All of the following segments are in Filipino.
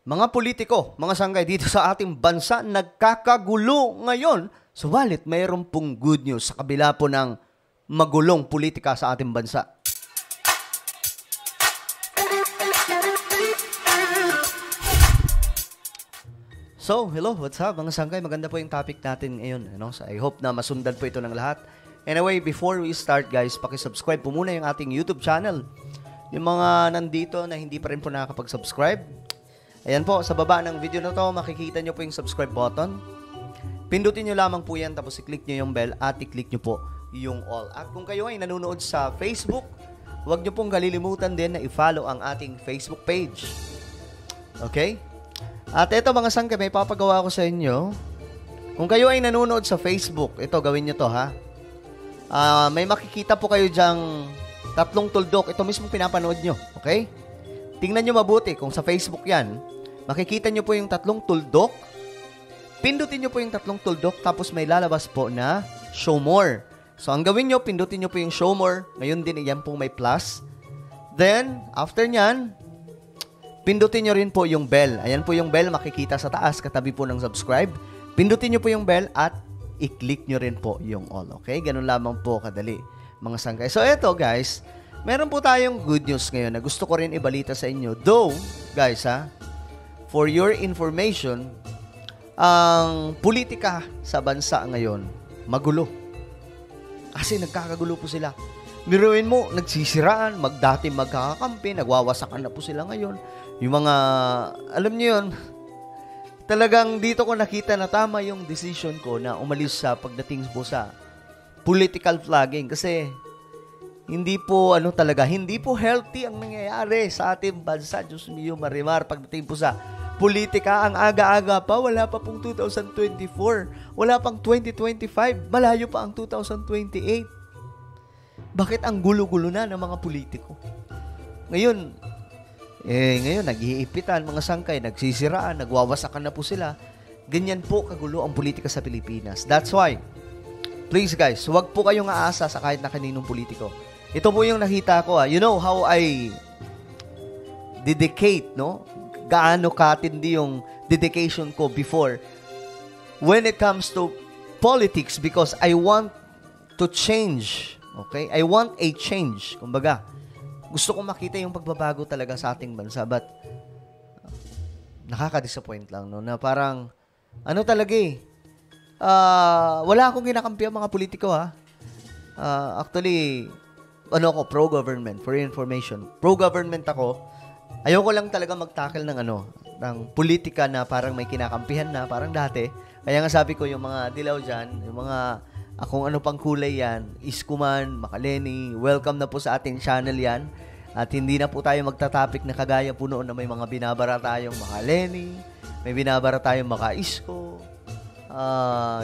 Mga politiko, mga sanggay dito sa ating bansa, nagkakagulo ngayon. Subalit, mayroon pong good news sa kabila po ng magulong politika sa ating bansa. So, hello, what's up mga sanggay? Maganda po yung topic natin ngayon. So, I hope na masundan po ito ng lahat. Anyway, before we start guys, pakisubscribe po muna yung ating YouTube channel. Yung mga nandito na hindi pa rin po nakakapag-subscribe, ayan po, sa baba ng video na to, makikita nyo po yung subscribe button. Pindutin nyo lamang po yan, tapos i-click nyo yung bell at i-click nyo po yung all. At kung kayo ay nanonood sa Facebook, huwag nyo pong kalilimutan din na i-follow ang ating Facebook page. Okay? At ito mga sanggay, may papagawa ko sa inyo. Kung kayo ay nanonood sa Facebook, ito, gawin nyo to ha. May makikita po kayo dyang tatlong tuldok. Ito mismo pinapanood nyo. Okay? Tingnan nyo mabuti. Kung sa Facebook yan, makikita nyo po yung tatlong tuldok. Pindutin nyo po yung tatlong tuldok. Tapos may lalabas po na show more. So, ang gawin nyo, pindutin nyo po yung show more. Ngayon din, yan po may plus. Then, after nyan, pindutin nyo rin po yung bell. Ayan po yung bell. Makikita sa taas. Katabi po ng subscribe. Pindutin nyo po yung bell at i-click nyo rin po yung all. Okay? Ganun lamang po kadali, mga sanggay. So, eto guys, meron po tayong good news ngayon na gusto ko rin ibalita sa inyo. Though, guys for your information, ang politika sa bansa ngayon, magulo. Kasi nagkakagulo po sila. Biruin mo, nagsisiraan, dati magkakakampi, nagwawasakan na po sila ngayon. Yung mga, alam niyo yun, talagang dito ko nakita na tama yung decision ko na umalis sa pagdating po sa political flagging. Kasi, hindi po healthy ang nangyayari sa ating bansa. Diyos mio, marimar, pagdating po sa politika, ang aga-aga pa, wala pa pong 2024, wala pang 2025, malayo pa ang 2028. Bakit ang gulo-gulo na ng mga politiko? Ngayon, nag-iipitan, mga sangkay, nagsisiraan, nagwawasakan na po sila. Ganyan po kagulo ang politika sa Pilipinas. That's why, please guys, huwag po kayong aasa sa kahit na kaninong politiko. Ito po yung nakita ko. You know how I dedicate, no? Gaano katindi yung dedication ko before when it comes to politics, because I want to change. Okay? I want a change. Kumbaga, gusto ko makita yung pagbabago talaga sa ating bansa, but nakaka-disappoint lang, no? Na parang, wala akong ginakampi ang mga politiko, actually, pro-government, for your information. Pro-government ako. Ayoko lang talaga mag-tackle ng politika na parang may kinakampihan na, parang dati. Kaya nga sabi ko, yung mga dilaw dyan, yung mga kung ano pang kulay yan, Iskuman, Makaleni, welcome na po sa ating channel yan. At hindi na po tayo magtatapik na kagaya po noon na may mga binabara tayong Makaleni, may binabara tayong Maka-Isko.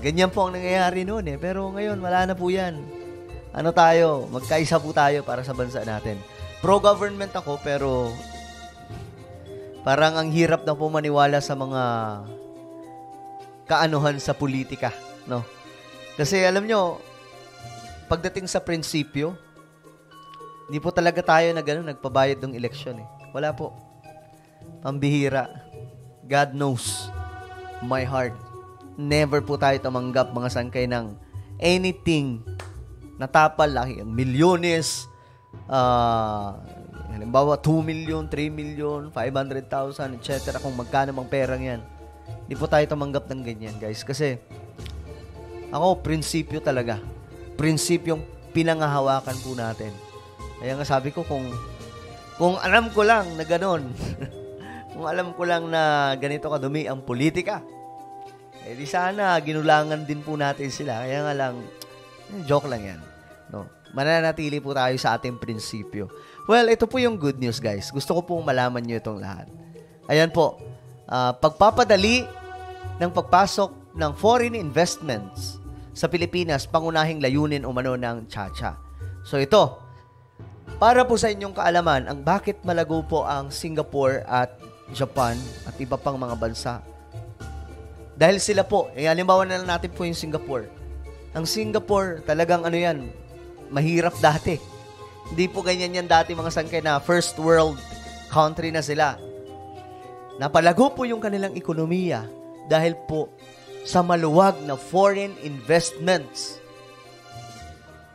Ganyan po ang nangyayari noon eh. Pero ngayon, wala na po yan. Magkaisa po tayo para sa bansa natin. Pro-government ako, pero parang ang hirap na po maniwala sa mga kaanuhan sa politika, no? Kasi alam nyo, pagdating sa prinsipyo, hindi po talaga tayo nagpabayad ng eleksyon eh. Wala po. Pambihira. God knows my heart. Never po tayo tumanggap, mga sangkay, ng anything na tapal laki. Milyones, halimbawa 2 million, 3 million, 500,000, etc. Kung magkano mang perang yan. Hindi po tayo tumanggap ng ganyan, guys. Kasi ako, prinsipyo talaga. Prinsipyong pinangahawakan po natin. Kaya nga sabi ko, kung alam ko lang na gano'n, kung alam ko lang na ganito kadumi ang politika, di sana ginulangan din po natin sila. Kaya nga lang, joke lang yan. No? Mananatili po tayo sa ating prinsipyo. Well, ito po yung good news, guys. Gusto ko pong malaman nyo itong lahat. Ayan po, pagpapadali ng pagpasok ng foreign investments sa Pilipinas, pangunahing layunin umano ng Chacha. So ito, para po sa inyong kaalaman, ang bakit malago po ang Singapore at Japan at iba pang mga bansa. Dahil sila po, halimbawa na lang natin po yung Singapore. Ang Singapore, talagang mahirap dati. Hindi po ganyan yan dati, mga sangkay, na first world country na sila. Napalago po yung kanilang ekonomiya dahil po sa maluwag na foreign investments.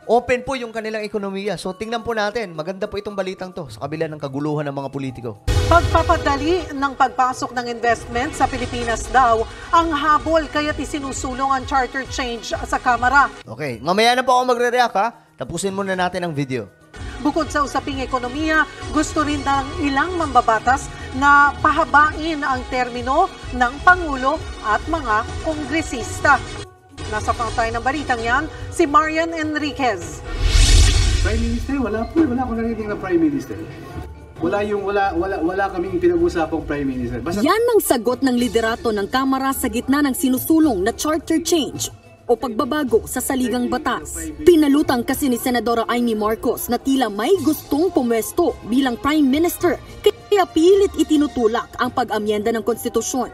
Open po yung kanilang ekonomiya. So, tingnan po natin. Maganda po itong balitang to sa kabila ng kaguluhan ng mga politiko. Pagpapadali ng pagpasok ng investment sa Pilipinas daw ang habol kaya't isinusulong ang charter change sa Kamara. Okay, mamaya na po ako magre-react ha. Tapusin muna natin ang video. Bukod sa usaping ekonomiya, gusto rin ng ilang mambabatas na pahabain ang termino ng Pangulo at mga kongresista. Nasa pangtay ng balitang yan, si Marian Enriquez. Prime Minister, wala po. Wala akong narinig na Prime Minister. Wala kaming pinag-usapang Prime Minister. Yan ang sagot ng liderato ng Kamara sa gitna ng sinusulong na charter change o pagbabago sa saligang batas. Pinalutang kasi ni Senadora Amy Marcos na tila may gustong pumwesto bilang Prime Minister kaya pilit itinutulak ang pag-amyenda ng konstitusyon.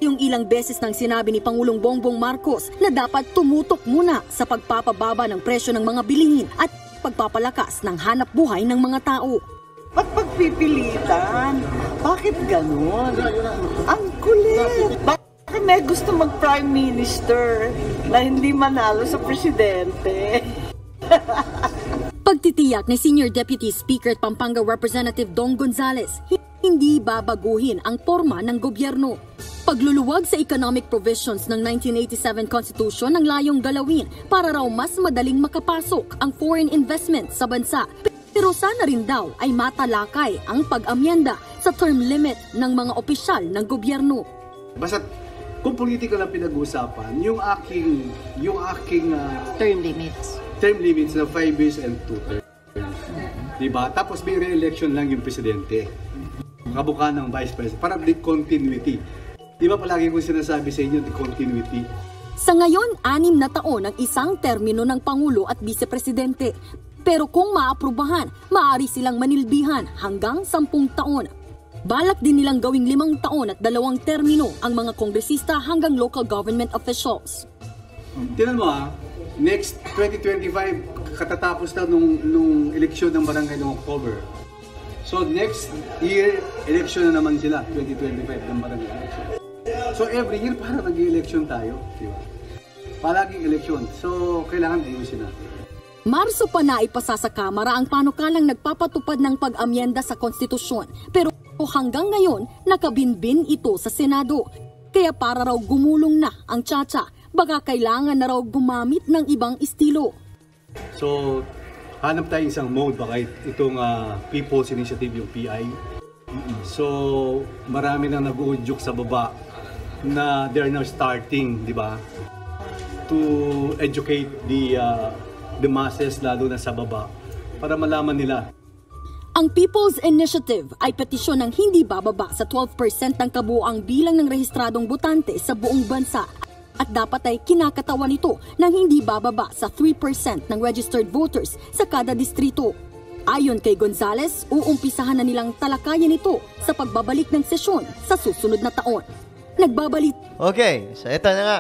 Yung ilang beses nang sinabi ni Pangulong Bongbong Marcos na dapat tumutok muna sa pagpapababa ng presyo ng mga bilihin at pagpapalakas ng hanap buhay ng mga tao. Ba't pagpipilitan? Bakit ganun? Ang kulit! Bakit may gusto mag-Prime Minister na hindi manalo sa presidente? Pagtitiyak ni Senior Deputy Speaker at Pampanga Representative Dong Gonzales, hindi babaguhin ang forma ng gobyerno. Pagluluwag sa economic provisions ng 1987 Constitution ang layong galawin para raw mas madaling makapasok ang foreign investment sa bansa. Pero sana rin daw ay matalakay ang pag-amyenda sa term limit ng mga opisyal ng gobyerno. Basta kung politika lang pinag-uusapan, yung aking term limits na 5 years and 2 terms. Diba? Tapos may re-election lang yung presidente. Kabuka ng vice president. Parang the continuity. Di ba palagi kong sinasabi sa inyo, the continuity? Sa ngayon, 6 na taon ang isang termino ng Pangulo at Vice Presidente. Pero kung maaprubahan, maaari silang manilbihan hanggang 10 taon. Balak din nilang gawing 5 taon at 2 termino ang mga kongresista hanggang local government officials. Tingnan mo next 2025, katatapos na nung eleksyon ng barangay noong October. So next year, election na naman sila, 2025 ng barangay election. So every year, parang nag-election tayo. Diba? Palaging election. So kailangan ayusin natin. Marso pa na ipasa sa Kamara ang panukalang nagpapatupad ng pag-amyenda sa konstitusyon. Pero hanggang ngayon, nakabinbin ito sa Senado. Kaya para raw gumulong na ang tsa-tsa, baka kailangan na raw gumamit ng ibang estilo. So, hanap tayo isang mode, baka itong People's Initiative, yung PI. So, marami nang nag-uudyok sa baba na they're now starting, di ba, to educate the masses, lalo na sa baba, para malaman nila. Ang People's Initiative ay petisyon ng hindi bababa sa 12% ng kabuuang bilang ng rehistradong botante sa buong bansa at dapat ay kinakatawan nito ng hindi bababa sa 3% ng registered voters sa kada distrito. Ayon kay Gonzales, uumpisahan na nilang talakayan ito sa pagbabalik ng sesyon sa susunod na taon. Nagbabalik. Okay, so ito na nga.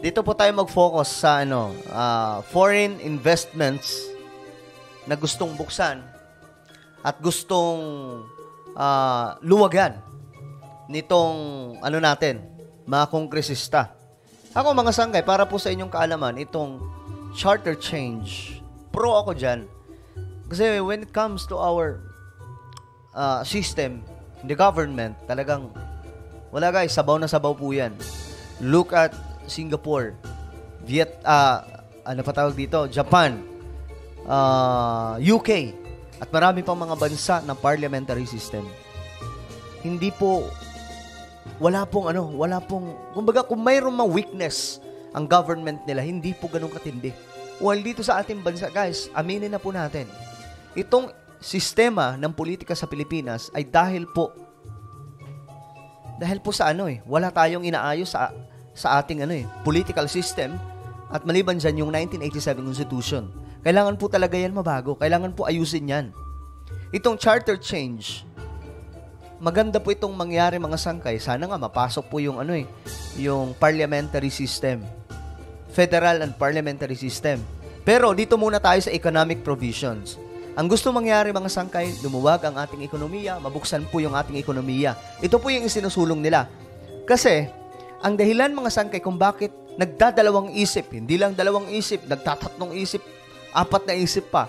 Dito po tayo mag-focus sa foreign investments na gustong buksan at gustong luwagan nitong mga kongresista. Ako mga sanggay, para po sa inyong kaalaman, itong charter change, pro ako dyan. Kasi when it comes to our system, the government, talagang wala guys, sabaw na sabaw po yan. Look at Singapore, Japan, UK, at marami pang mga bansa ng parliamentary system. Kumbaga kung mayroong mga weakness ang government nila, hindi po ganun katindi. While dito sa ating bansa, guys, aminin na po natin, itong sistema ng politika sa Pilipinas ay dahil po sa wala tayong inaayos sa ating political system at maliban dyan yung 1987 Constitution. Kailangan po talaga yan mabago. Kailangan po ayusin yan. Itong charter change, maganda po itong mangyari mga sangkay. Sana nga mapasok po yung yung parliamentary system. Federal and parliamentary system. Pero dito muna tayo sa economic provisions. Ang gusto mangyari mga sangkay, lumuwag ang ating ekonomiya, mabuksan po yung ating ekonomiya. Ito po yung isinusulong nila. Kasi, ang dahilan mga sangkay kung bakit nagdadalawang isip, hindi lang dalawang isip, nagtatatlong isip, 4 na isip pa,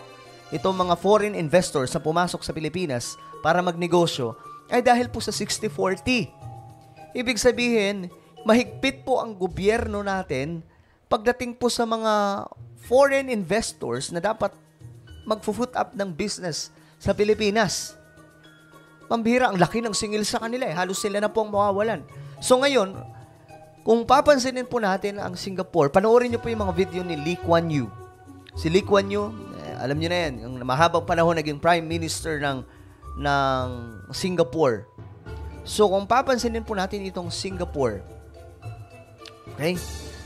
itong mga foreign investors na pumasok sa Pilipinas para magnegosyo, ay dahil po sa 60-40. Ibig sabihin, mahigpit po ang gobyerno natin pagdating po sa mga foreign investors na dapat mag-foot up ng business sa Pilipinas. Pambihira, ang laki ng singil sa kanila halos sila na po ang mawawalan. So ngayon, kung papansinin po natin ang Singapore, panoorin niyo po yung mga video ni Lee Kuan Yew. Si Lee Kuan Yew, alam niyo na yan, yung mahabang panahon naging Prime Minister ng Singapore. So kung papansinin po natin itong Singapore, okay?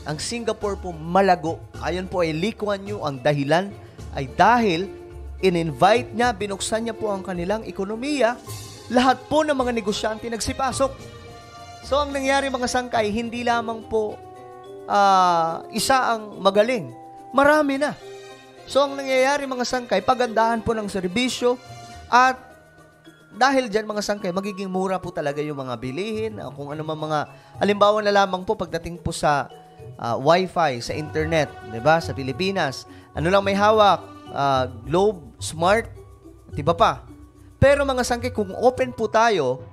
Ang Singapore po malago. Ayon po ay Lee Kuan Yew, ang dahilan ay dahil in-invite niya, binuksan niya po ang kanilang ekonomiya, lahat po ng mga negosyante nagsipasok. So, ang nangyari mga sangkay, hindi lamang po isa ang magaling. Marami na. So, ang nangyayari mga sangkay, pagandahan po ng serbisyo at dahil dyan mga sangkay, magiging mura po talaga yung mga bilihin, kung ano mga, halimbawa na lamang po pagdating po sa Wi-Fi, sa internet, 'di ba? Sa Pilipinas, ano lang may hawak? Globe, Smart, at iba pa. Pero mga sangkay, kung open po tayo,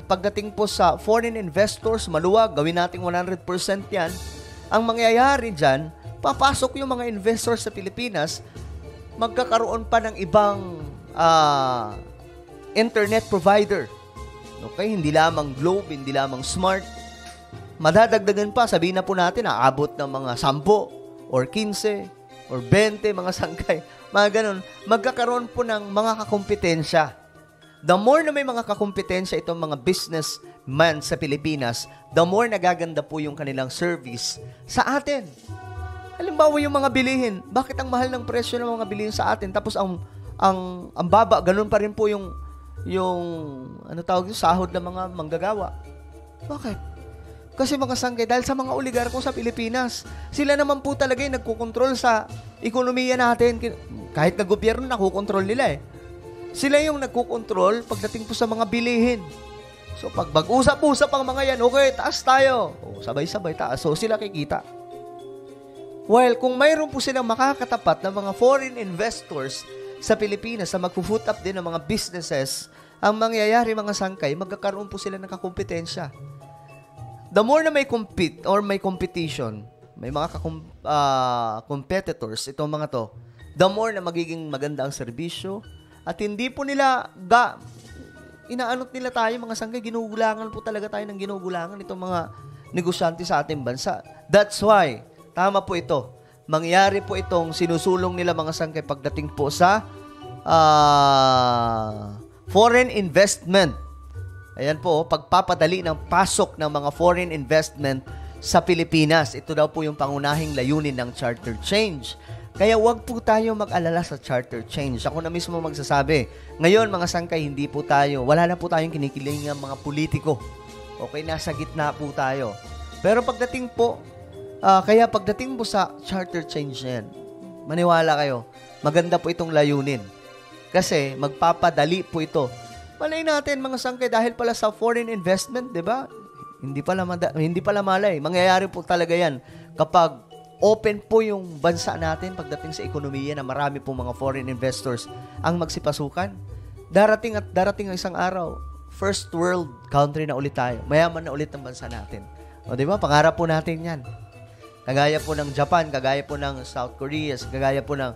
pagdating po sa foreign investors, maluwag, gawin natin 100% yan, ang mangyayari dyan, papasok yung mga investors sa Pilipinas, magkakaroon pa ng ibang internet provider. Okay? Hindi lamang Globe, hindi lamang Smart. Madadagdagan pa, sabihin na po natin, aabot ng mga 10 or 15 or 20 mga sangkay. Mga ganun. Magkakaroon po ng mga kakumpetensya. The more na may mga kakumpetensya itong mga businessman sa Pilipinas, the more nagaganda po yung kanilang service sa atin. Halimbawa yung mga bilihin. Bakit ang mahal ng presyo ng mga bilihin sa atin? Tapos ang baba, ganun pa rin po yung ano tawag yung sahod ng mga manggagawa. Bakit? Kasi mga sangkay, dahil sa mga oligarko sa Pilipinas, sila naman po talaga yung nagkukontrol sa ekonomiya natin. Kahit na gobyerno, nakukontrol nila Sila yung nagkukontrol pagdating po sa mga bilihin. So, pag mag-usap-usap ang mga yan, okay, taas tayo. Sabay-sabay taas. So, sila kikita. While kung mayroon po silang makakatapat ng mga foreign investors sa Pilipinas na mag-foot up din ng mga businesses, ang mangyayari mga sangkay, magkakaroon po sila ng kakumpetensya. The more na may compete or may competition, may mga competitors, itong mga to, the more na magiging maganda ang serbisyo at hindi po nila inaanot nila tayo mga sangkay, ginugulangan po talaga tayo ng ginugulangan itong mga negosyante sa ating bansa. That's why, tama po ito. Mangyari po itong sinusulong nila mga sangkay pagdating po sa foreign investment. Ayan po, pagpapadali ng pasok ng mga foreign investment sa Pilipinas. Ito daw po yung pangunahing layunin ng charter change. Kaya wag po tayo mag-alala sa charter change. Ako na mismo magsasabi. Ngayon, mga sangkay, hindi po tayo, wala na po tayong kinikiling ng mga politiko. Okay, nasa gitna po tayo. Pero pagdating po, kaya pagdating po sa charter change yan, maniwala kayo, maganda po itong layunin. Kasi magpapadali po ito. Malay natin mga sangkay dahil pala sa foreign investment, 'di ba? Hindi pala malay. Mangyayari po talaga 'yan kapag open po yung bansa natin pagdating sa ekonomiya na marami po mga foreign investors ang magsipasukan. Darating ang isang araw, first world country na ulit tayo. Mayaman na ulit ang bansa natin. O 'di ba? Pangarap po natin 'yan. Kagaya po ng Japan, kagaya po ng South Korea, kagaya po ng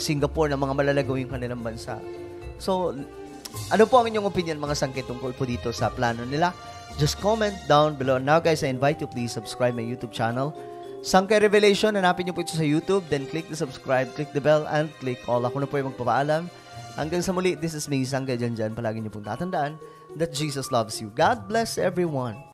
Singapore na mga malalagawin kanilang bansa. So, ano po ang inyong opinion mga sangkay tungkol po dito sa plano nila? Just comment down below. Now guys, I invite you please subscribe my YouTube channel. Sangkay Revelation, hanapin niyo po ito sa YouTube. Then click the subscribe, click the bell, and click all. Ako na po yung magpapaalam. Hanggang sa muli, this is me, Sangkay Janjan. Palagi niyo pong tatandaan that Jesus loves you. God bless everyone.